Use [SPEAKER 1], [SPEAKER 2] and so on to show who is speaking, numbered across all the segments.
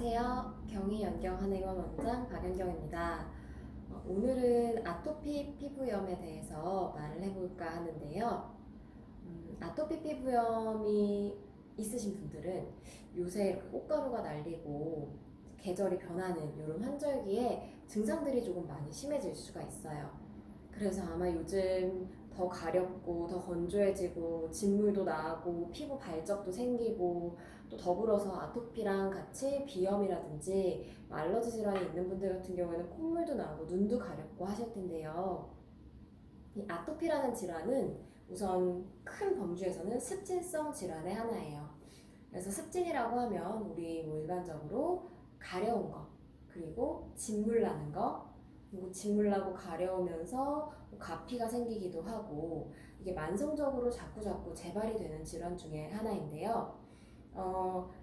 [SPEAKER 1] 안녕하세요. 경희연경한의원 원장 박연경입니다. 오늘은 아토피 피부염에 대해서 말을 해볼까 하는데요. 아토피 피부염이 있으신 분들은 요새 꽃가루가 날리고 계절이 변하는 이런 환절기에 증상들이 조금 많이 심해질 수가 있어요. 그래서 아마 요즘 더 가렵고 더 건조해지고 진물도 나고 피부 발적도 생기고 또 더불어서 아토피랑 같이 비염이라든지 알러지 질환이 있는 분들 같은 경우에는 콧물도 나고 눈도 가렵고 하실 텐데요. 이 아토피라는 질환은 우선 큰 범주에서는 습진성 질환의 하나예요. 그래서 습진이라고 하면 우리 뭐 일반적으로 가려운 거, 그리고 진물 나는 거, 그리고 진물 나고 가려우면서 뭐 가피가 생기기도 하고, 이게 만성적으로 자꾸자꾸 재발이 되는 질환 중에 하나인데요.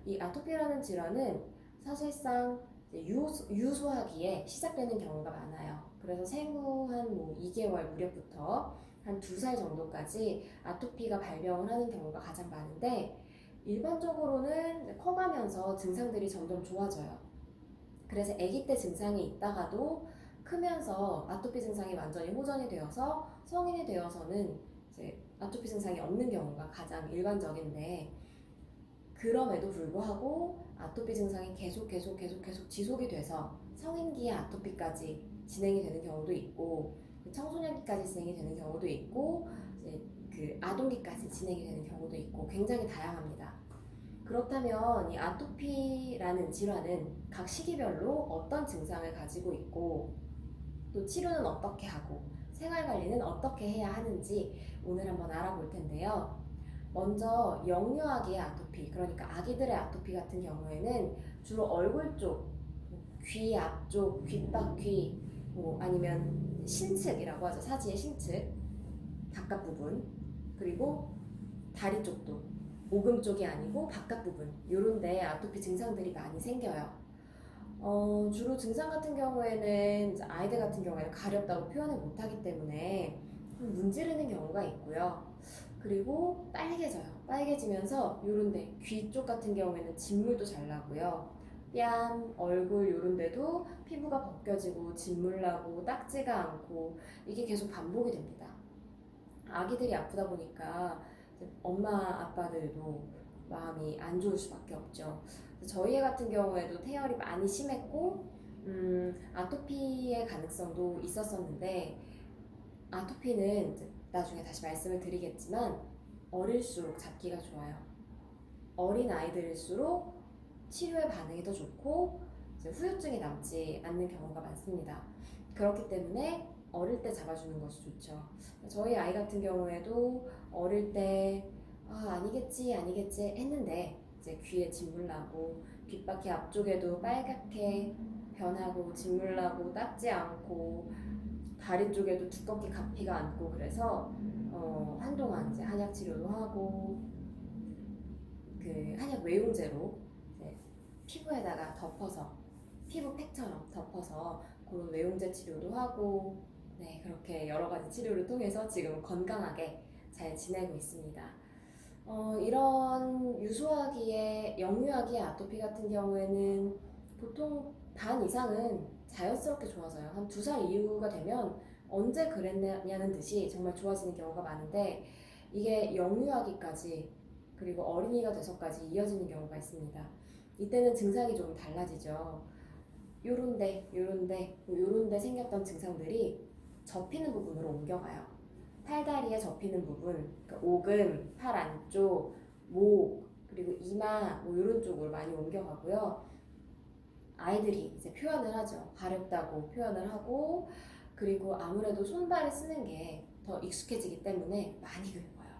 [SPEAKER 1] 이 아토피라는 질환은 사실상 유소하기에 시작되는 경우가 많아요. 그래서 생후 한 2개월 무렵부터 한 2살 정도까지 아토피가 발병을 하는 경우가 가장 많은데, 일반적으로는 커가면서 증상들이 점점 좋아져요. 그래서 아기 때 증상이 있다가도 크면서 아토피 증상이 완전히 호전이 되어서 성인이 되어서는 이제 아토피 증상이 없는 경우가 가장 일반적인데, 그럼에도 불구하고 아토피 증상이 계속 지속이 돼서 성인기의 아토피까지 진행이 되는 경우도 있고, 청소년기까지 진행이 되는 경우도 있고, 이제 그 아동기까지 진행이 되는 경우도 있고, 굉장히 다양합니다. 그렇다면 이 아토피라는 질환은 각 시기별로 어떤 증상을 가지고 있고, 또 치료는 어떻게 하고 생활 관리는 어떻게 해야 하는지 오늘 한번 알아볼 텐데요. 먼저 영유아기의 아토피, 그러니까 아기들의 아토피 같은 경우에는 주로 얼굴 쪽, 귀 앞쪽, 귓바퀴, 아니면 신측이라고 하죠. 사지의 신측, 바깥 부분, 그리고 다리 쪽도, 목음 쪽이 아니고 바깥 부분, 요런 데 아토피 증상들이 많이 생겨요. 주로 증상 같은 경우에는 아이들 같은 경우에는 가렵다고 표현을 못하기 때문에 문지르는 경우가 있고요. 그리고 빨개져요. 빨개지면서 요런데 귀 쪽 같은 경우에는 진물도 잘 나고요. 뺨, 얼굴 요런데도 피부가 벗겨지고 진물 나고 딱지가 않고, 이게 계속 반복이 됩니다. 아기들이 아프다 보니까 엄마 아빠들도 마음이 안 좋을 수밖에 없죠. 저희 애 같은 경우에도 태열이 많이 심했고, 아토피의 가능성도 있었었는데, 아토피는 이제 나중에 다시 말씀을 드리겠지만 어릴수록 잡기가 좋아요. 어린 아이들일수록 치료의 반응이 더 좋고 이제 후유증이 남지 않는 경우가 많습니다. 그렇기 때문에 어릴 때 잡아주는 것이 좋죠. 저희 아이 같은 경우에도 어릴 때 아니겠지 했는데 이제 귀에 진물 나고 귓바퀴 앞쪽에도 빨갛게 변하고 진물 나고 닦지 않고 다리 쪽에도 두껍게 가피가 앉고, 그래서 한동안 이제 한약 치료도 하고 그 한약 외용제로 이제 피부에다가 덮어서 피부 팩처럼 덮어서 그런 외용제 치료도 하고, 네, 그렇게 여러 가지 치료를 통해서 지금 건강하게 잘 지내고 있습니다. 이런 유소하기에 영유아기의 아토피 같은 경우에는 보통 반 이상은 자연스럽게 좋아져요. 한 2살 이후가 되면 언제 그랬냐는 듯이 정말 좋아지는 경우가 많은데, 이게 영유아기까지 그리고 어린이가 돼서까지 이어지는 경우가 있습니다. 이때는 증상이 조금 달라지죠. 요런데 생겼던 증상들이 접히는 부분으로 옮겨가요. 팔다리에 접히는 부분, 그러니까 오금, 팔 안쪽, 목, 그리고 이마 이런 쪽으로 많이 옮겨가고요. 아이들이 이제 표현을 하죠. 가렵다고 표현을 하고, 그리고 아무래도 손발을 쓰는 게 더 익숙해지기 때문에 많이 긁어요.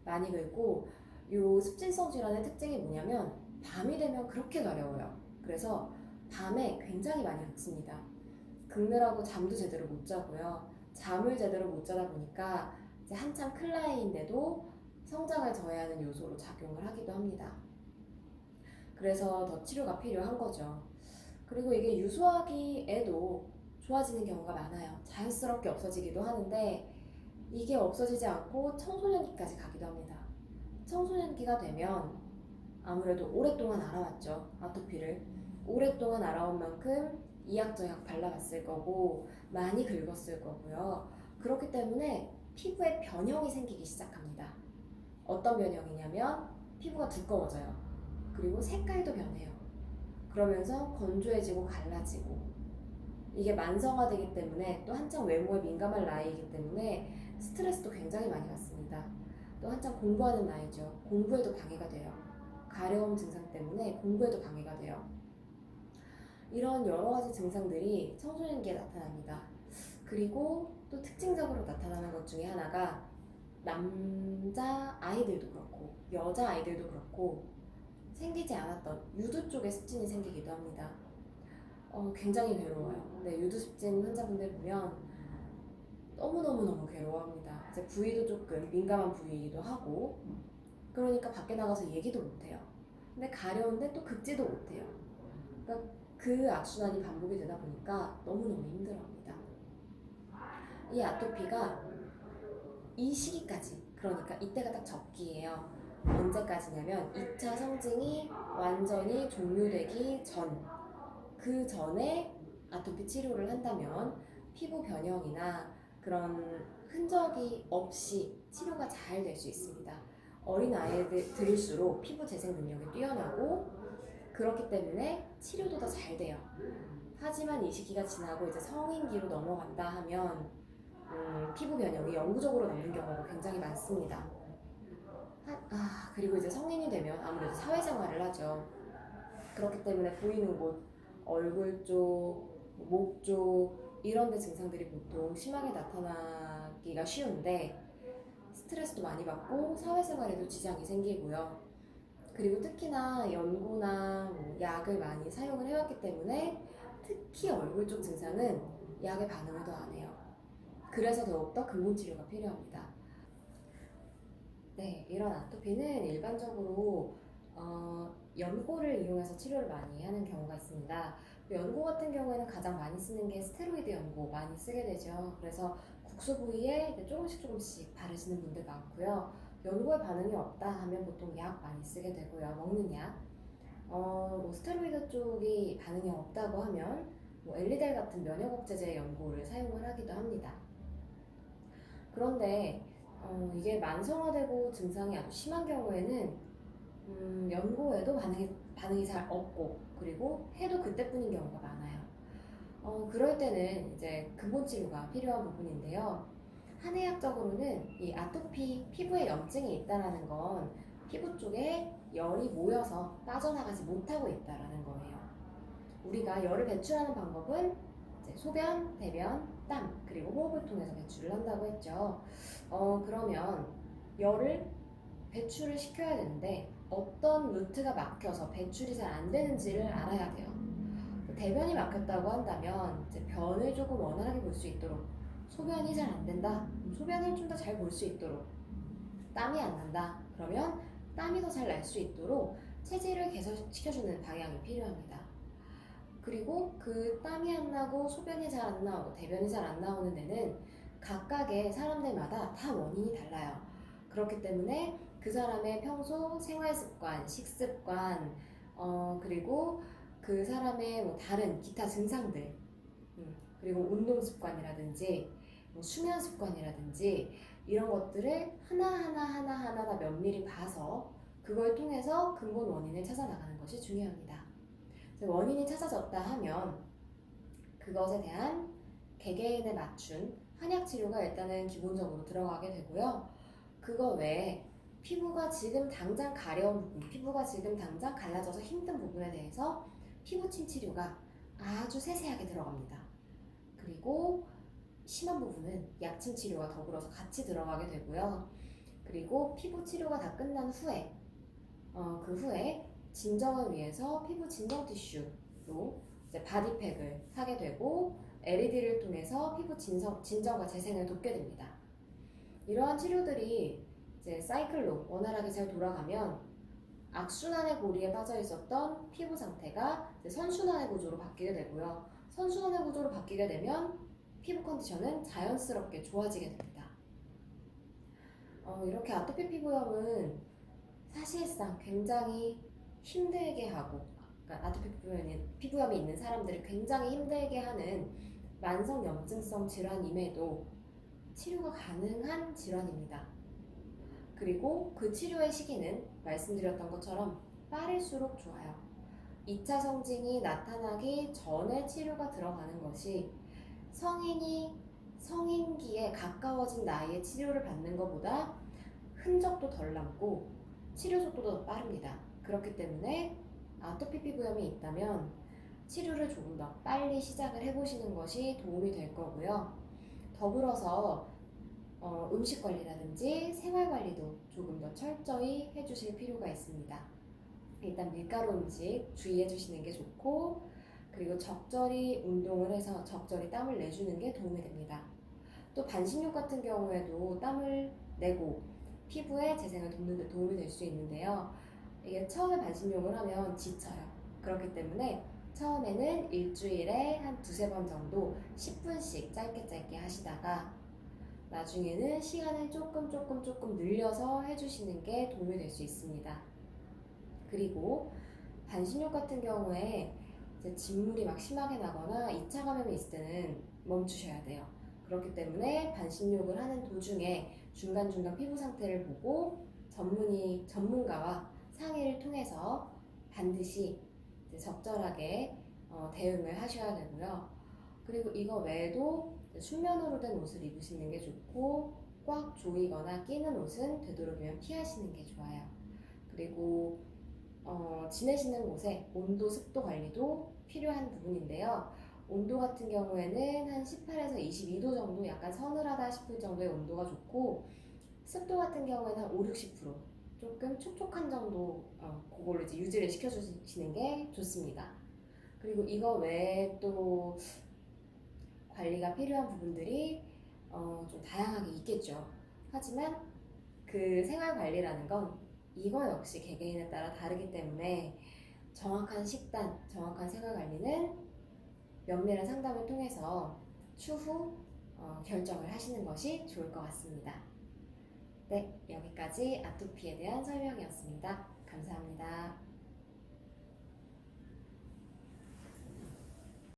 [SPEAKER 1] 많이 긁고, 요 습진성 질환의 특징이 뭐냐면 밤이 되면 그렇게 가려워요. 그래서 밤에 굉장히 많이 긁습니다. 긁느라고 잠도 제대로 못 자고요. 잠을 제대로 못 자다 보니까 이제 한참 클 나이인데도 성장을 저해하는 요소로 작용을 하기도 합니다. 그래서 더 치료가 필요한 거죠. 그리고 이게 유소하기에도 좋아지는 경우가 많아요. 자연스럽게 없어지기도 하는데, 이게 없어지지 않고 청소년기까지 가기도 합니다. 청소년기가 되면 아무래도 오랫동안 알아왔죠. 아토피를. 오랫동안 알아온 만큼 이약저약 발라봤을 거고 많이 긁었을 거고요. 그렇기 때문에 피부에 변형이 생기기 시작합니다. 어떤 변형이냐면 피부가 두꺼워져요. 그리고 색깔도 변해요. 그러면서 건조해지고 갈라지고 이게 만성화되기 때문에 또 한창 외모에 민감한 나이이기 때문에 스트레스도 굉장히 많이 받습니다. 또 한창 공부하는 나이죠. 공부에도 방해가 돼요. 가려움 증상 때문에 공부에도 방해가 돼요. 이런 여러 가지 증상들이 청소년기에 나타납니다. 그리고 또 특징적으로 나타나는 것 중에 하나가 남자 아이들도 그렇고 여자 아이들도 그렇고 생기지 않았던 유두 쪽에 습진이 생기기도 합니다. 굉장히 괴로워요. 근데 유두 습진 환자분들 보면 너무너무너무 괴로워합니다. 이제 부위도 조금 민감한 부위이기도 하고 그러니까 밖에 나가서 얘기도 못해요. 근데 가려운데 또 긁지도 못해요. 그러니까 그 악순환이 반복이 되다 보니까 너무너무 힘들어합니다. 이 아토피가 이 시기까지, 그러니까 이때가 딱 적기예요. 언제까지냐면 2차 성징이 완전히 종료되기 전, 그 전에 아토피 치료를 한다면 피부 변형이나 그런 흔적이 없이 치료가 잘 될 수 있습니다. 어린 아이들일수록 피부 재생 능력이 뛰어나고 그렇기 때문에 치료도 더 잘 돼요. 하지만 이 시기가 지나고 이제 성인기로 넘어간다 하면 피부 변형이 영구적으로 남는 경우가 굉장히 많습니다. 그리고 이제 성인이 되면 아무래도 사회생활을 하죠. 그렇기 때문에 보이는 곳, 얼굴 쪽, 목 쪽 이런 데 증상들이 보통 심하게 나타나기가 쉬운데 스트레스도 많이 받고 사회생활에도 지장이 생기고요. 그리고 특히나 연고나 약을 많이 사용을 해왔기 때문에 특히 얼굴 쪽 증상은 약의 반응을 더 안 해요. 그래서 더욱더 근본 치료가 필요합니다. 네, 이런 아토피는 일반적으로 연고를 이용해서 치료를 많이 하는 경우가 있습니다. 연고 같은 경우에는 가장 많이 쓰는 게 스테로이드 연고 많이 쓰게 되죠. 그래서 국소 부위에 조금씩 바르시는 분들 많고요. 연고에 반응이 없다 하면 보통 약 많이 쓰게 되고요. 먹는 약. 스테로이드 쪽이 반응이 없다고 하면 엘리델 같은 면역 억제제 연고를 사용을 하기도 합니다. 그런데 이게 만성화되고 증상이 아주 심한 경우에는 연고에도 반응이 잘 없고 그리고 해도 그때뿐인 경우가 많아요. 그럴 때는 이제 근본 치료가 필요한 부분인데요. 한의학적으로는 이 아토피 피부에 염증이 있다라는 건 피부 쪽에 열이 모여서 빠져나가지 못하고 있다라는 거예요. 우리가 열을 배출하는 방법은 이제 소변, 대변, 땀 그리고 호흡을 통해서 배출을 한다고 했죠. 그러면 열을 배출을 시켜야 되는데 어떤 루트가 막혀서 배출이 잘 안 되는지를 알아야 돼요. 대변이 막혔다고 한다면 이제 변을 조금 원활하게 볼 수 있도록 소변이 잘 안 된다. 소변을 좀 더 잘 볼 수 있도록 땀이 안 난다. 그러면 땀이 더 잘 날 수 있도록 체질을 개선시켜주는 방향이 필요합니다. 그리고 그 땀이 안 나고 소변이 잘 안 나오고 대변이 잘 안 나오는 데는 각각의 사람들마다 다 원인이 달라요. 그렇기 때문에 그 사람의 평소 생활 습관, 식습관, 그리고 그 사람의 다른 기타 증상들, 그리고 운동 습관이라든지 수면 습관이라든지 이런 것들을 하나하나 다 면밀히 봐서 그걸 통해서 근본 원인을 찾아 나가는 것이 중요합니다. 원인이 찾아졌다 하면 그것에 대한 개개인에 맞춘 한약 치료가 일단은 기본적으로 들어가게 되고요. 그거 외에 피부가 지금 당장 가려운 부분, 피부가 지금 당장 갈라져서 힘든 부분에 대해서 피부침 치료가 아주 세세하게 들어갑니다. 그리고 심한 부분은 약침 치료와 더불어서 같이 들어가게 되고요. 그리고 피부 치료가 다 끝난 후에 그 후에 진정을 위해서 피부 진정 티슈로 이제 바디팩을 하게 되고 LED를 통해서 피부 진정과 재생을 돕게 됩니다. 이러한 치료들이 이제 사이클로 원활하게 잘 돌아가면 악순환의 고리에 빠져 있었던 피부 상태가 이제 선순환의 구조로 바뀌게 되고요. 선순환의 구조로 바뀌게 되면 피부 컨디션은 자연스럽게 좋아지게 됩니다. 이렇게 아토피 피부염은 사실상 굉장히 힘들게 하고, 그러니까 아토피 피부염이 있는 사람들을 굉장히 힘들게 하는 만성 염증성 질환임에도 치료가 가능한 질환입니다. 그리고 그 치료의 시기는 말씀드렸던 것처럼 빠를수록 좋아요. 2차 성징이 나타나기 전에 치료가 들어가는 것이 성인이 성인기에 가까워진 나이에 치료를 받는 것보다 흔적도 덜 남고 치료 속도도 더 빠릅니다. 그렇기 때문에 아토피 피부염이 있다면 치료를 조금 더 빨리 시작을 해보시는 것이 도움이 될 거고요. 더불어서 음식 관리라든지 생활 관리도 조금 더 철저히 해주실 필요가 있습니다. 일단 밀가루 음식 주의해 주시는 게 좋고, 그리고 적절히 운동을 해서 적절히 땀을 내주는 게 도움이 됩니다. 또 반신욕 같은 경우에도 땀을 내고 피부의 재생을 돕는 데 도움이 될 수 있는데요. 이게 처음에 반신욕을 하면 지쳐요. 그렇기 때문에 처음에는 일주일에 한 두세 번 정도 10분씩 짧게 하시다가 나중에는 시간을 조금 늘려서 해주시는 게 도움이 될 수 있습니다. 그리고 반신욕 같은 경우에 이제 진물이 막 심하게 나거나 2차 감염이 있을 때는 멈추셔야 돼요. 그렇기 때문에 반신욕을 하는 도중에 중간중간 피부 상태를 보고 전문가와 상의를 통해서 반드시 이제 적절하게 대응을 하셔야 되고요. 그리고 이거 외에도 순면으로 된 옷을 입으시는 게 좋고, 꽉 조이거나 끼는 옷은 되도록이면 피하시는 게 좋아요. 그리고 지내시는 곳의 온도, 습도 관리도 필요한 부분인데요. 온도 같은 경우에는 한 18에서 22도 정도, 약간 서늘하다 싶을 정도의 온도가 좋고, 습도 같은 경우에는 한 5, 60% 조금 촉촉한 정도, 그걸로 이제 유지를 시켜주시는 게 좋습니다. 그리고 이거 외에 또 관리가 필요한 부분들이 좀 다양하게 있겠죠. 하지만 그 생활 관리라는 건 이거 역시 개개인에 따라 다르기 때문에 정확한 식단, 정확한 생활 관리는 면밀한 상담을 통해서 추후 결정을 하시는 것이 좋을 것 같습니다. 네, 여기까지 아토피에 대한 설명이었습니다. 감사합니다.